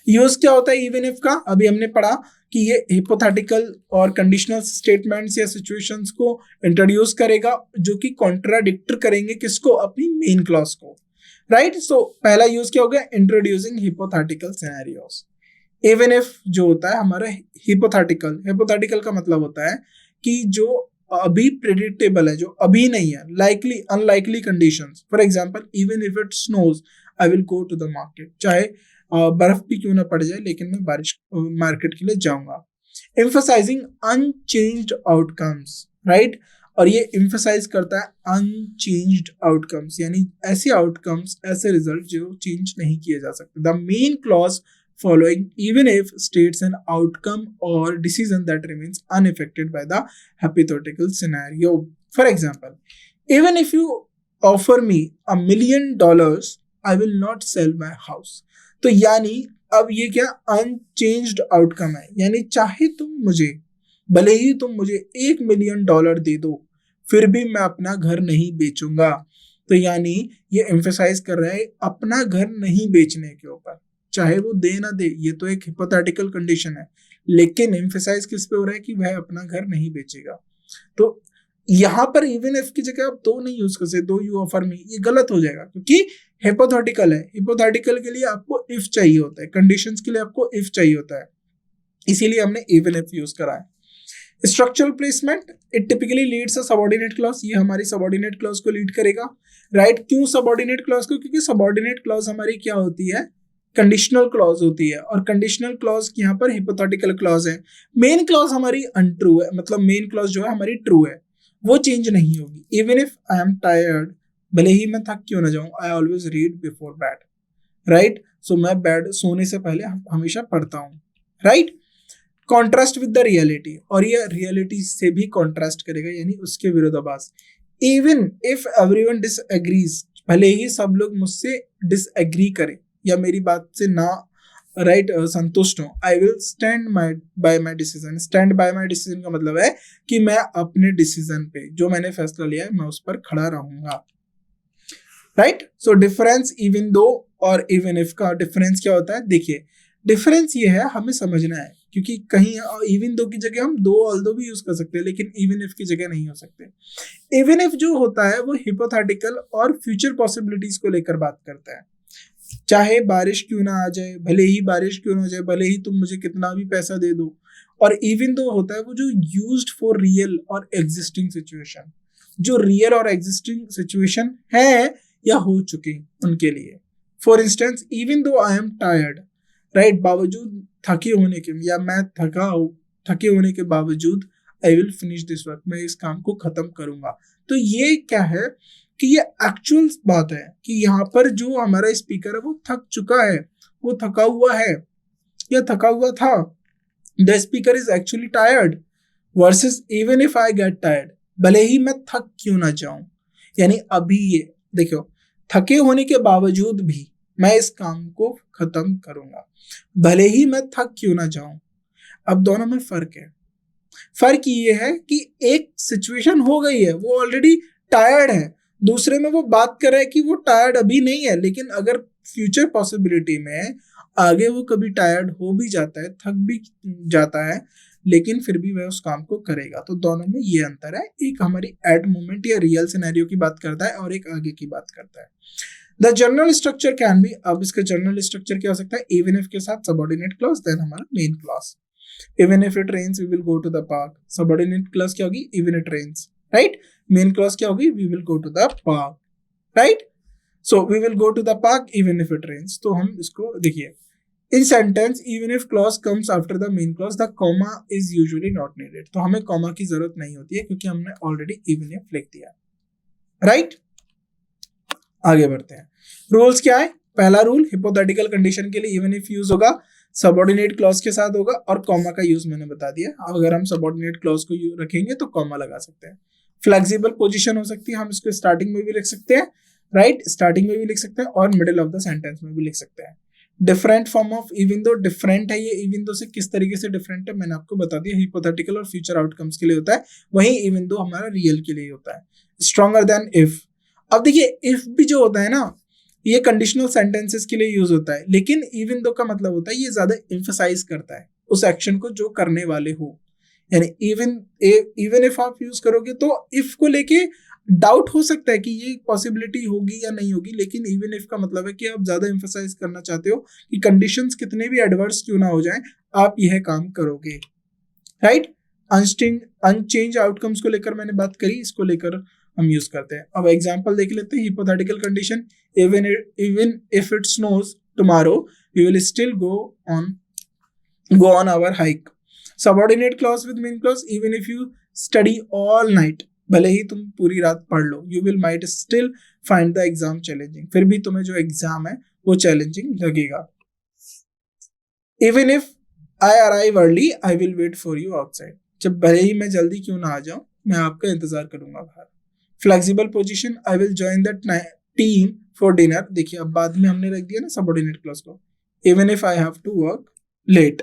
Use क्या होता है इवन इफ का? अभी हमने पढ़ा कि ये हिपोथेटिकल और कंडीशनल स्टेटमेंट्स या सिचुएशंस को इंट्रोड्यूस करेगा जो कि कॉन्ट्राडिक्ट करेंगे किसको? अपनी मेन क्लॉज को. राइट? सो पहला यूज क्या हो गया? Introducing hypothetical scenarios. Even if जो होता है हमारा हिपोथेटिकल. हिपोथेटिकल का मतलब होता है कि जो अभी प्रेडिक्टेबल है, जो अभी नहीं है, likely unlikely conditions. For example, even if it snows I will go to the market. चाहे बर्फ भी क्यों ना पड़ जाए, लेकिन मैं मार्केट के लिए जाऊंगा. Emphasising unchanged outcomes. राइट? और ये एम्फसाइज करता है अनचेंज्ड आउटकम्स, यानी ऐसे आउटकम्स, ऐसे रिजल्ट जो चेंज नहीं किए जा सकते. The main clause following even if states an outcome or decision that remains unaffected by the hypothetical scenario. For example, even if you offer me $1 million, I will not sell my house. तो यानी अब ये क्या अनचेंज्ड आउटकम है, यानी चाहे तुम मुझे, भले ही तुम मुझे $1 मिलियन दे दो, फिर भी मैं अपना घर नहीं बेचूंगा. तो यानी ये एम्फसाइज कर रहा है अपना घर नहीं बेचने के ऊपर, चाहे वो दे ना दे. ये तो एक हिपोथेटिकल कंडीशन है, लेकिन एम्फसाइज किस पे हो रहा है कि वह अपना घर नहीं बेचेगा. तो यहाँ पर इवन इफ की जगह आप दो नहीं यूज कर सकते, दो यू ऑफर मी, ये गलत हो जाएगा क्योंकि हिपोथेटिकल है. हिपोथेटिकल के लिए आपको इफ चाहिए होता है, कंडीशंस के लिए आपको इफ चाहिए होता है, इसीलिए हमने इवन इफ यूज करा है. Structural placement, it typically leads a subordinate clause. ये हमारी सबऑर्डिनेट क्लॉज को लीड करेगा. राइट? क्यों सबऑर्डिनेट क्लॉज को? क्योंकि सबऑर्डिनेट क्लॉज हमारी क्या होती है? कंडीशनल क्लॉज होती है, और कंडीशनल क्लॉज यहाँ पर हिपोथेटिकल क्लॉज है. मेन क्लॉज हमारी अनट्रू है, मतलब मेन क्लॉज जो है हमारी ट्रू है, वो चेंज नहीं होगी. Even if I am tired, भले ही मैं थक क्यों ना जाऊं, I always read before bed. Right? So मैं बेड सोने से पहले हमेशा पढ़ता हूँ. Right? Contrast with the reality, और ये रियलिटी से भी कॉन्ट्रास्ट करेगा, यानी उसके विरोधाभास. इवन इफ एवरीवन डिसएग्रीज, भले ही सब लोग मुझसे डिसएग्री करें या मेरी बात से ना संतुष्ट हो, I will stand by my decision. Stand by my decision का मतलब है कि मैं अपने डिसीजन पे, जो मैंने फैसला लिया है, मैं उस पर खड़ा रहूंगा. Right? So difference even though और इवन इफ का डिफरेंस क्या होता है? देखिए, डिफरेंस ये है, हमें समझना है, क्योंकि कहीं इवन दो की जगह हम दो ऑल्दो भी यूज कर सकते हैं, लेकिन इवन इफ की जगह नहीं हो सकते। इवन इफ जो होता है वो हिपोथेटिकल और फ्यूचर पॉसिबिलिटीज को लेकर बात करता है। चाहे बारिश क्यों ना आ जाए, भले ही बारिश क्यों ना आ जाए, भले ही तुम मुझे कितना भी पैसा दे दो। और इवन दो होता है वो जो यूज्ड फॉर रियल और एग्जिस्टिंग सिचुएशन, जो रियल और एग्जिस्टिंग सिचुएशन है या हो चुकी उनके लिए। For instance, even though I am tired, right, बावजूद थके होने के, या मैं थके होने के बावजूद I will finish this work, मैं इस काम को खत्म करूंगा। तो ये क्या है कि ये एक्चुअल बात है कि यहाँ पर जो हमारा स्पीकर है वो थक चुका है, वो थका हुआ है या थका हुआ था। The speaker is actually tired versus even if I get tired, भले ही मैं थक क्यों ना जाऊं। यानी अभी ये देखो, थके होने के बावजूद भी मैं इस काम को खत्म करूंगा, भले ही मैं थक क्यों ना जाऊं। अब दोनों में फर्क है। फर्क ये है कि एक सिचुएशन हो गई है, वो ऑलरेडी टायर्ड है, दूसरे में वो बात कर रहा है कि वो टायर्ड अभी नहीं है, लेकिन अगर फ्यूचर पॉसिबिलिटी में आगे वो कभी टायर्ड हो भी जाता है, थक भी जाता है, लेकिन फिर भी वह उस काम को करेगा। तो दोनों में ये अंतर है, एक हमारी एट मोमेंट या रियल सिनेरियो की बात करता है और एक आगे की बात करता है। The general structure can be, अब इसका जनरल स्ट्रक्चर क्या हो सकता है, इवन इफ के साथ सबऑर्डिनेट क्लॉज, देन हमारा main clause. Even if it rains we will go to the park, subordinate clause क्या होगी, even it rains, right. Main clause क्या होगी, we will go to the park, right. So we will go to the park even if it rains. तो हम इसको देखिए, in sentence even if clause comes after the main clause, the comma is usually not needed. तो हमें कॉमा की जरूरत नहीं होती है क्योंकि हमने ऑलरेडी इवन इफ लिख दिया, राइट। आगे बढ़ते हैं। रूल्स क्या है, पहला रूल, हिपोथेटिकल कंडीशन के लिए इवन इफ यूज होगा, सबऑर्डिनेट क्लॉज के साथ होगा, और कॉमा का यूज मैंने बता दिया। अगर हम सबऑर्डिनेट क्लॉज को रखेंगे तो कॉमा लगा सकते हैं। फ्लेक्सिबल पोजीशन हो सकती है, हम इसको स्टार्टिंग में भी लिख सकते हैं, राइट, स्टार्टिंग में भी लिख सकते हैं और मिडिल ऑफ द सेंटेंस में भी लिख सकते हैं। Different form of even though, different है ये इवन दो से, किस तरीके से डिफरेंट है मैंने आपको बता दिया, हिपोथेटिकल और फ्यूचर आउटकम्स के लिए होता है, वहीं इवन दो हमारा रियल के लिए होता है। स्ट्रॉन्गर देन इफ, अब देखिए इफ भी जो होता है ना, ये कंडीशनल सेंटेंसेस के लिए यूज होता है, लेकिन इवन दो का मतलब होता है ये ज्यादा एम्फसाइज करता है उस एक्शन को जो करने वाले हो। यानी इवन इफ आप यूज करोगे तो इफ को लेके डाउट हो सकता है कि ये पॉसिबिलिटी होगी या नहीं होगी, लेकिन इवन इफ का मतलब है कि आप ज्यादा एम्फसाइज करना चाहते हो कि कंडीशंस कितने भी एडवर्स क्यों ना हो जाएं, आप यह काम करोगे, राइट। अनचेंज आउटकम्स को लेकर मैंने बात करी, इसको लेकर हम यूज करते हैं। अब एग्जांपल देख लेते हैं। Hypothetical condition, even if it snows tomorrow we will still go on our hike. Subordinate clause with main clause, even if you study all night, भले ही तुम पूरी रात पढ़ लो, you will might still find the exam challenging, फिर भी तुम्हें जो एग्जाम है वो चैलेंजिंग लगेगा। Even if I arrive early I will wait for you outside, जब भले ही मैं जल्दी क्यों ना आ जाऊं, मैं आपका इंतजार करूंगा बाहर। Flexible position, I will join the team for dinner, देखिए अब बाद में हमने रख दिया ना सबऑर्डिनेट क्लॉज को, even if I have to work late.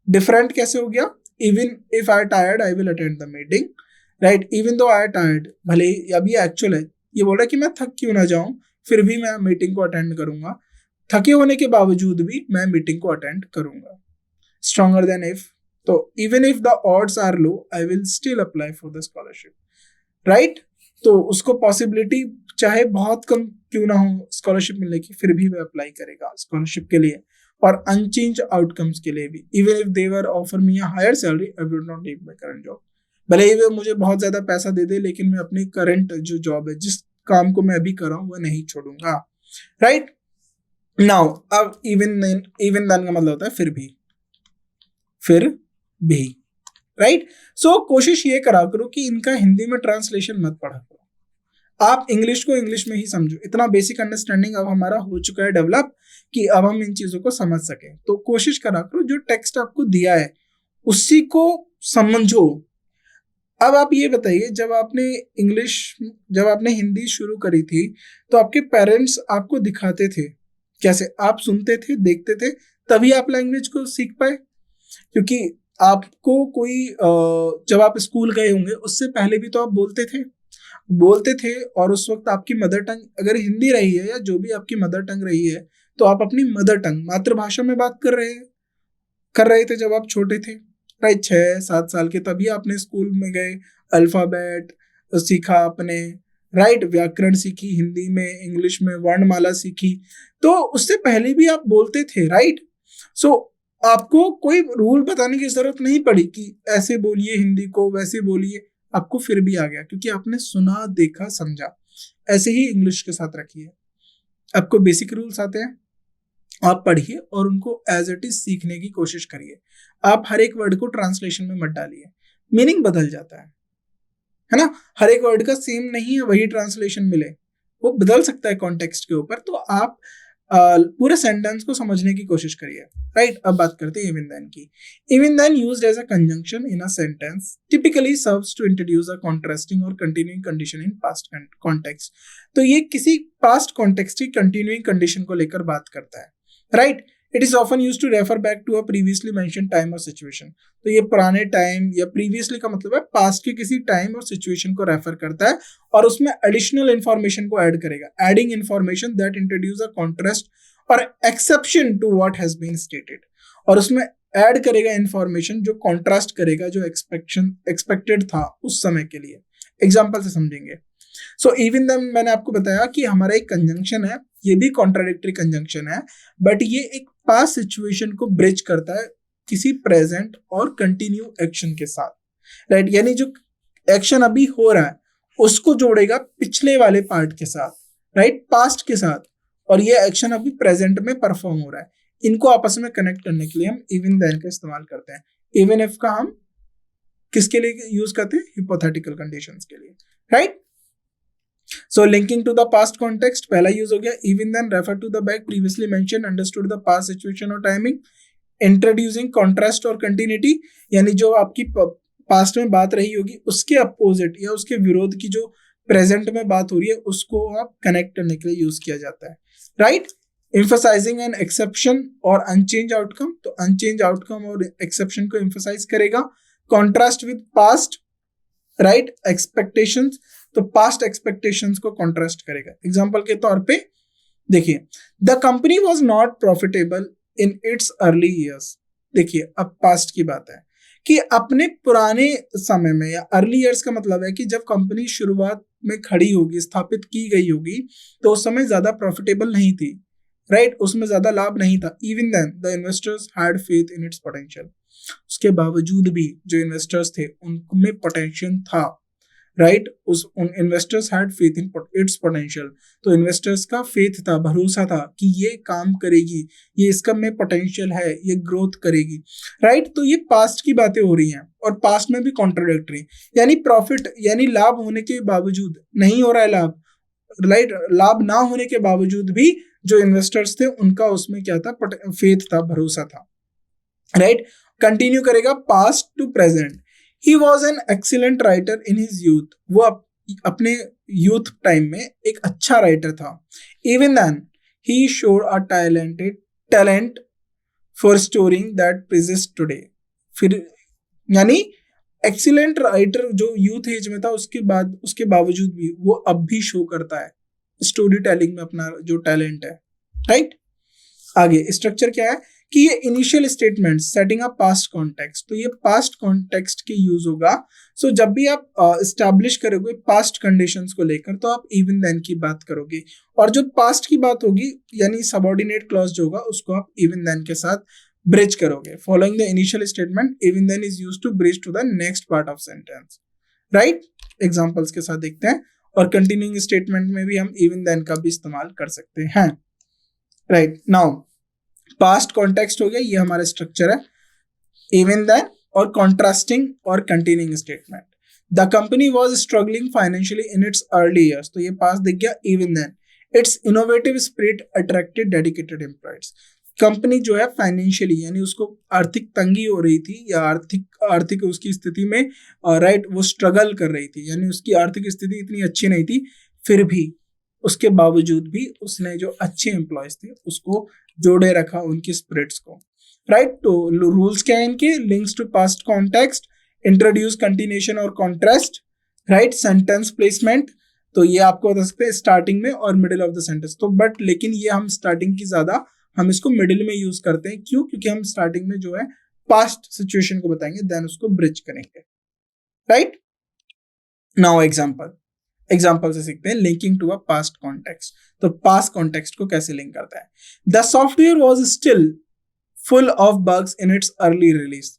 Different कैसे हो गया, even if I tired I will attend the meeting, right. Even though I tired, भले ही अब ये एक्चुअल है, ये बोल रहा है कि मैं थक क्यों ना जाऊं, फिर भी मैं मीटिंग को अटेंड करूंगा, थके होने के बावजूद भी मैं मीटिंग को अटेंड करूंगा। स्ट्रॉन्गर देन इफ, तो even if the odds are low I will still apply for the scholarship, right. तो उसको पॉसिबिलिटी चाहे बहुत कम क्यों ना हो स्कॉलरशिप मिलने की, फिर भी वह अप्लाई करेगा स्कॉलरशिप के लिए। और अनचेंज आउटकम्स के लिए भी, even if they were offer me a higher salary I would not leave my current job, भले ही वे मुझे बहुत ज्यादा पैसा दे दे, लेकिन मैं अपनी करंट जो जॉब है, जिस काम को मैं अभी कर रहा हूँ, वह नहीं छोड़ूंगा, राइट। नाउ अब इवन देन का मतलब होता है फिर भी, राइट। सो कोशिश ये करा करो कि इनका हिंदी में ट्रांसलेशन मत पढ़ा करो, आप इंग्लिश को इंग्लिश में ही समझो। इतना बेसिक अंडरस्टैंडिंग अब हमारा हो चुका है डेवलप कि अब हम इन चीजों को समझ सके। तो कोशिश करा करो जो टेक्स्ट आपको दिया है उसी को समझो। अब आप ये बताइए, जब आपने हिंदी शुरू करी थी तो आपके पेरेंट्स आपको दिखाते थे कैसे, आप सुनते थे, देखते थे, तभी आप लैंग्वेज को सीख पाए। क्योंकि आपको कोई जब आप स्कूल गए होंगे उससे पहले भी तो आप बोलते थे और उस वक्त आपकी मदर टंग अगर हिंदी रही है या जो भी आपकी मदर टंग रही है तो आप अपनी मदर टंग मातृभाषा में बात कर रहे थे जब आप छोटे थे, राइट। 6-7 साल के तभी आपने स्कूल में गए, अल्फाबेट सीखा आपने, राइट, व्याकरण सीखी, हिंदी में इंग्लिश में वर्णमाला सीखी, तो उससे पहले भी आप बोलते थे, राइट। सो आपको कोई रूल बताने की जरूरत नहीं पड़ी कि ऐसे बोलिए हिंदी को, वैसे बोलिए, आपको फिर भी आ गया क्योंकि आपने सुना, देखा, समझा। ऐसे ही इंग्लिश के साथ रखिए, आपको बेसिक रूल्स आते हैं, आप पढ़िए और उनको एज इट इज सीखने की कोशिश करिए। आप हर एक वर्ड को ट्रांसलेशन में मत डालिए, मीनिंग बदल जाता है ना। हर एक वर्ड का सेम नहीं है वही ट्रांसलेशन मिले, वो बदल सकता है कॉन्टेक्स्ट के ऊपर। तो आप पूरे सेंटेंस को समझने की कोशिश करिए, राइट। अब बात करते हैं इवन देन की। Even then used as a conjunction in a sentence typically serves to introduce a contrasting और continuing condition in past context. तो ये किसी पास्ट कॉन्टेक्स्ट की कंटिन्यूइंग कंडीशन को लेकर बात करता है, right. It is often used to refer back to a previously mentioned time or situation. तो ये पुराने टाइम या प्रीवियसली का मतलब है पास्ट के किसी टाइम और सिचुएशन को रेफर करता है और उसमें एडिशनल इंफॉर्मेशन को ऐड करेगा, adding information that introduce a contrast or exception to what has been stated. और उसमें ऐड करेगा इंफॉर्मेशन जो कॉन्ट्रास्ट करेगा जो एक्सपेक्टेड था उस समय के लिए। एग्जाम्पल से समझेंगे। सो इवन देन मैंने आपको बताया कि हमारा एक कंजंक्शन है, ये भी कॉन्ट्राडिक्टरी कंजंक्शन है, बट ये एक पास्ट सिचुएशन को ब्रिज करता है किसी प्रेजेंट और कंटिन्यू एक्शन के साथ, राइट। यानी जो एक्शन अभी हो रहा है उसको जोड़ेगा पिछले वाले पार्ट के साथ, राइट, पास्ट के साथ, और ये एक्शन अभी प्रेजेंट में परफॉर्म हो रहा है। इनको आपस में कनेक्ट करने के लिए हम इवन देन का इस्तेमाल करते हैं। इवन इफ का हम किसके लिए यूज करते हैं? हिपोथेटिकल कंडीशंस के लिए, right. So linking to the past context, पहला यूज हो गया even then, refer to the back previously mentioned, understood the past situation or timing, introducing contrast और continuity, यानी जो आपकी पास्ट में बात रही होगी उसके अपोजिट या उसके विरोध की जो प्रेजेंट में बात हो रही है उसको आप कनेक्ट करने के लिए यूज किया जाता है, राइट। emphasizing an exception और unchanged outcome, तो unchanged outcome और exception को emphasize करेगा। contrast with past, right, expectations, तो पास्ट एक्सपेक्टेशंस को कॉन्ट्रास्ट करेगा। एग्जांपल के तौर पे देखिए, the company was not profitable in its early years. देखिए अब पास्ट की बात है कि अपने पुराने समय में, या अर्ली ईयर्स का मतलब है कि जब कंपनी शुरुआत में खड़ी होगी, स्थापित की गई होगी, तो उस समय ज्यादा प्रॉफिटेबल नहीं थी, राइट, उसमें ज्यादा लाभ नहीं था। Even then the investors had faith in its potential. उसके बावजूद भी जो इन्वेस्टर्स थे उनमें पोटेंशियल था, राइट, उन investors had faith in its potential. तो इन्वेस्टर्स का फेथ था, भरोसा था कि ये काम करेगी, ये इसका में पोटेंशियल है, ये ग्रोथ करेगी, राइट। तो ये पास्ट की बातें हो रही हैं और पास्ट में भी कॉन्ट्राडिक्टरी, यानी प्रॉफिट यानी लाभ होने के बावजूद नहीं हो रहा है लाभ, राइट, लाभ ना होने के बावजूद भी जो इन्वेस्टर्स थे उनका उसमें क्या था? फेथ था, भरोसा था, राइट। कंटिन्यू करेगा past to present. He was an excellent writer in his youth. वो अपने यूथ टाइम में एक अच्छा राइटर था। Even then, he showed a talent for storing that persists today. फिर यानी एक्सीलेंट राइटर जो यूथ एज में था उसके बावजूद भी वो अब भी शो करता है स्टोरी टेलिंग में अपना जो टैलेंट है, राइट। आगे स्ट्रक्चर क्या है कि ये initial statement setting up past context, तो ये पास्ट कॉन्टेक्स्ट के यूज होगा। सो जब भी आप एस्टैब्लिश करोगे पास्ट कंडीशंस को लेकर तो आप इवन देन की बात करोगे, और जो पास्ट की बात होगी यानी सबऑर्डिनेट क्लॉज जो होगा उसको आप इवन देन के साथ ब्रिज करोगे। Following the initial statement even then is used to bridge to the next part of sentence, right. Examples के साथ देखते हैं, और कंटिन्यूइंग स्टेटमेंट में भी हम इवन देन का भी इस्तेमाल कर सकते हैं, राइट। नाउ पास्ट कॉन्टेक्स्ट हो गया, ये हमारा स्ट्रक्चर है, इवन देन और कॉन्ट्रास्टिंग और continuing statement. The company was struggling financially in its early years, तो ये पास्ट दिख गया। Even then its innovative spirit attracted dedicated employees. Company जो है फाइनेंशियली यानी उसको आर्थिक तंगी हो रही थी या आर्थिक उसकी स्थिति में, राइट, वो स्ट्रगल कर रही थी, यानी उसकी आर्थिक स्थिति इतनी अच्छी नहीं थी, फिर भी उसके बावजूद भी उसने जो अच्छे एम्प्लॉयज थे उसको जोड़े रखा, उनकी स्पिरिट्स को, राइट। तो रूल्स क्या है इनके? Links to past context, introduce continuation और कॉन्ट्रास्ट, राइट, सेंटेंस प्लेसमेंट, तो ये आपको बता सकते हैं स्टार्टिंग में और मिडिल ऑफ द सेंटेंस। तो बट लेकिन ये हम स्टार्टिंग की ज्यादा हम इसको मिडिल में यूज करते हैं। क्यों? क्योंकि हम स्टार्टिंग में जो है पास्ट सिचुएशन को बताएंगे, देन उसको ब्रिज करेंगे, राइट। नाउ एग्जाम्पल से सीखते हैं linking to a past context. तो पास्ट कॉन्टेक्स्ट को कैसे लिंक करता है? The software was still full of bugs in its early release.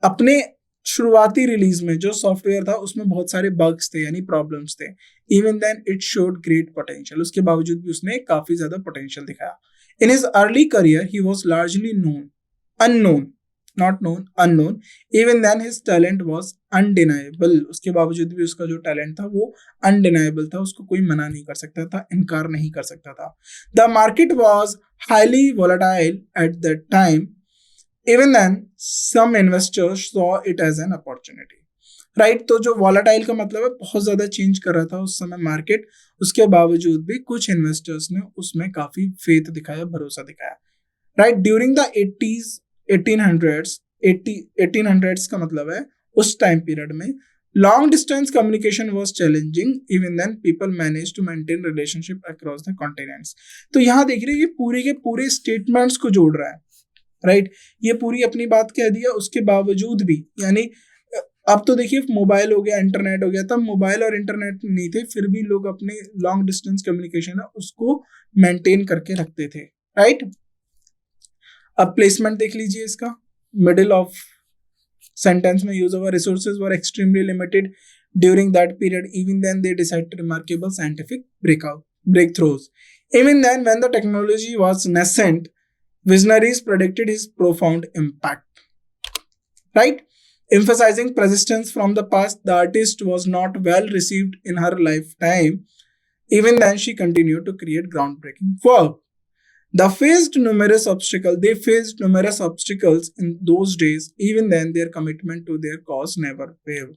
अपने शुरुआती रिलीज में जो सॉफ्टवेयर था उसमें बहुत सारे बग्स थे यानी प्रॉब्लम्स थे। Even then it showed great potential, उसके बावजूद भी उसने काफी ज्यादा पोटेंशियल दिखाया। In his early career he was largely unknown, not known, unknown. Even then his talent was undeniable, उसके बावजूद भी उसका जो टैलेंट था वो अनडिनाइबल था, उसको कोई मना नहीं कर सकता था, इनकार नहीं कर सकता था। The market was highly volatile at that time, even then some investors saw it as an opportunity, right? तो जो volatile का मतलब है बहुत ज्यादा चेंज कर रहा था उस समय मार्केट, उसके बावजूद भी कुछ इन्वेस्टर्स ने उसमें काफी फेथ दिखाया, भरोसा दिखाया, राइट। ड्यूरिंग द 1800s का मतलब है उस टाइम पीरियड में long distance communication was challenging, even then people manage to maintain relationship across the continents. तो यहाँ देख रहे हैं ये पूरे के पूरे स्टेटमेंट्स को जोड़ रहा है, राइट। ये पूरी अपनी बात कह दिया, उसके बावजूद भी यानी अब तो देखिए मोबाइल हो गया, इंटरनेट हो गया, तब मोबाइल और इंटरनेट नहीं थे, फिर भी लोग अपने लॉन्ग डिस्टेंस कम्युनिकेशन है उसको मेंटेन करके रखते थे, राइट। अब प्लेसमेंट देख लीजिए इसका, मिडिल ऑफ सेंटेंस में use over resources were extremely limited during that period, even then they decided remarkable scientific breakthroughs. Even then when the technology was nascent, visionaries predicted his profound impact, right? Emphasizing persistence from the past, the artist was not well received in her lifetime. Even then, she continued to create groundbreaking work. They faced numerous obstacles in those days. Even then, their commitment to their cause never wavered,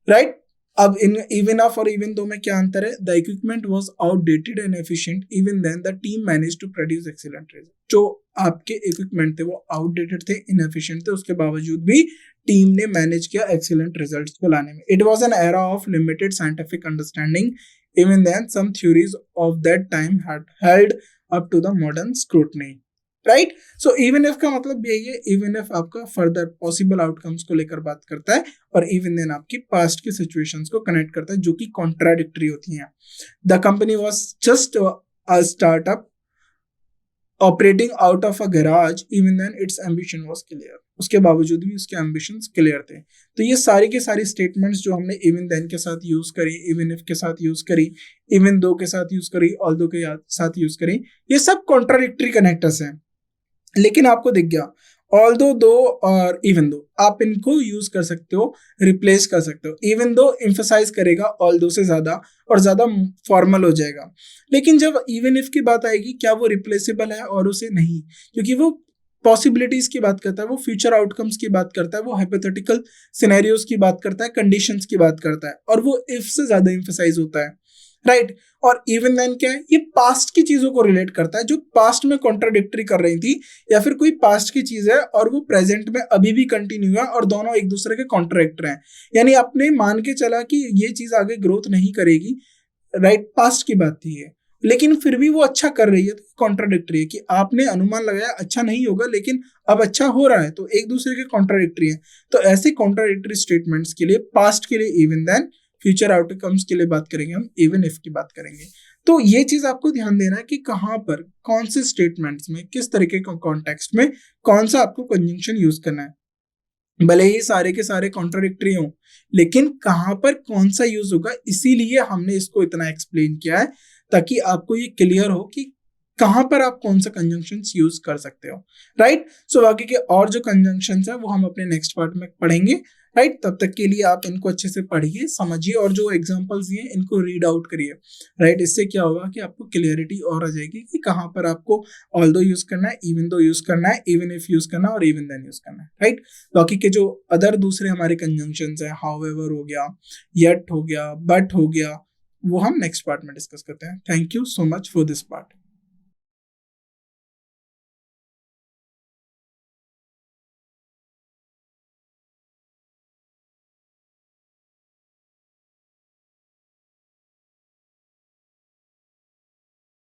right? अब इन इवन ऑफ और इवन दो में क्या अंतर है? The equipment was outdated and efficient, even then the team manage to produce excellent result. जो आपके इक्विपमेंट थे वो आउटडेटेड थे, इनएफिशिएंट थे, उसके बावजूद भी टीम ने मैनेज किया एक्सीलेंट रिजल्ट्स को लाने में। It was an era of limited scientific understanding, even then some theories of that time had held up to the modern scrutiny, right. So even if का मतलब यही है, इवन इफ आपका फर्दर पॉसिबल आउटकम्स को लेकर बात करता है और इवन देन आपकी पास्ट की सिचुएशंस को कनेक्ट करता है जो कि कॉन्ट्राडिक्टरी होती हैं। The company was just a startup operating out of a garage, even then its ambition was clear, उसके बावजूद भी उसके एम्बिशंस क्लियर थे। तो ये सारी के सारी स्टेटमेंट्स जो हमने इवन देन के साथ यूज करी, इवन इफ के साथ यूज करी, इवन दो के साथ यूज करी, ऑल्दो के साथ यूज करी, ये सब कॉन्ट्राडिक्टरी कनेक्टर्स हैं। लेकिन आपको दिख गया ऑल्दो, दो और इवन दो, आप इनको यूज कर सकते हो, रिप्लेस कर सकते हो। इवन दो एम्फसाइज करेगा ऑल्दो से ज्यादा और ज्यादा फॉर्मल हो जाएगा, लेकिन जब इवन इफ की बात आएगी क्या वो रिप्लेसेबल है? और उसे नहीं, क्योंकि वो पॉसिबिलिटीज की बात करता है, वो फ्यूचर आउटकम्स की बात करता है, वो हाइपोथेटिकल सिनेरियोज की बात करता है, कंडीशंस की बात करता है, और वो इफ से ज्यादा एम्फसाइज होता है, राइट। और इवन देन क्या है? ये पास्ट की चीजों को रिलेट करता है जो पास्ट में कॉन्ट्राडिक्टरी कर रही थी, या फिर कोई पास्ट की चीज है और वो प्रेजेंट में अभी भी कंटिन्यू है और दोनों एक दूसरे के कॉन्ट्राडिक्टर हैं। यानी आपने मान के चला कि ये चीज आगे ग्रोथ नहीं करेगी, राइट, पास्ट की बात थी ये, लेकिन फिर भी वो अच्छा कर रही है, तो कॉन्ट्राडिक्टरी है कि आपने अनुमान लगाया अच्छा नहीं होगा लेकिन अब अच्छा हो रहा है, तो एक दूसरे के कॉन्ट्राडिक्टरी है। तो ऐसे कॉन्ट्राडिक्टरी स्टेटमेंट्स के लिए, पास्ट के लिए इवन देन, फ्यूचर आउटकम्स के लिए बात करेंगे हम, इवन इफ की बात करेंगे। तो ये चीज आपको ध्यान देना है कि कहां पर, कौन से स्टेटमेंट्स में, किस तरीके के कॉन्टेक्स्ट में कौन सा आपको कंजंक्शन यूज करना है। भले ही सारे के सारे कॉन्ट्राडिक्टरी हो, लेकिन कहां पर कौन सा यूज होगा, इसीलिए हमने इसको इतना एक्सप्लेन किया है ताकि आपको ये क्लियर हो कि कहां पर आप कौन सा कंजंक्शंस यूज कर सकते हो, राइट। सो बाकी के और जो कंजंक्शंस है वो हम अपने नेक्स्ट पार्ट में पढ़ेंगे, राइट। तब तक के लिए आप इनको अच्छे से पढ़िए, समझिए, और जो एग्जांपल्स दिए इनको रीड आउट करिए, राइट। इससे क्या होगा कि आपको क्लियरिटी और आ जाएगी कि कहां पर आपको ऑल्दो यूज करना है, इवन दो यूज करना है, इवन इफ यूज करना है और इवन देन यूज करना है, राइट। बाकी के जो अदर दूसरे हमारे कंजंक्शंस है, हाउएवर हो गया, येट हो गया, बट हो गया, वो हम नेक्स्ट पार्ट में डिस्कस करते हैं। Thank you so much for this part.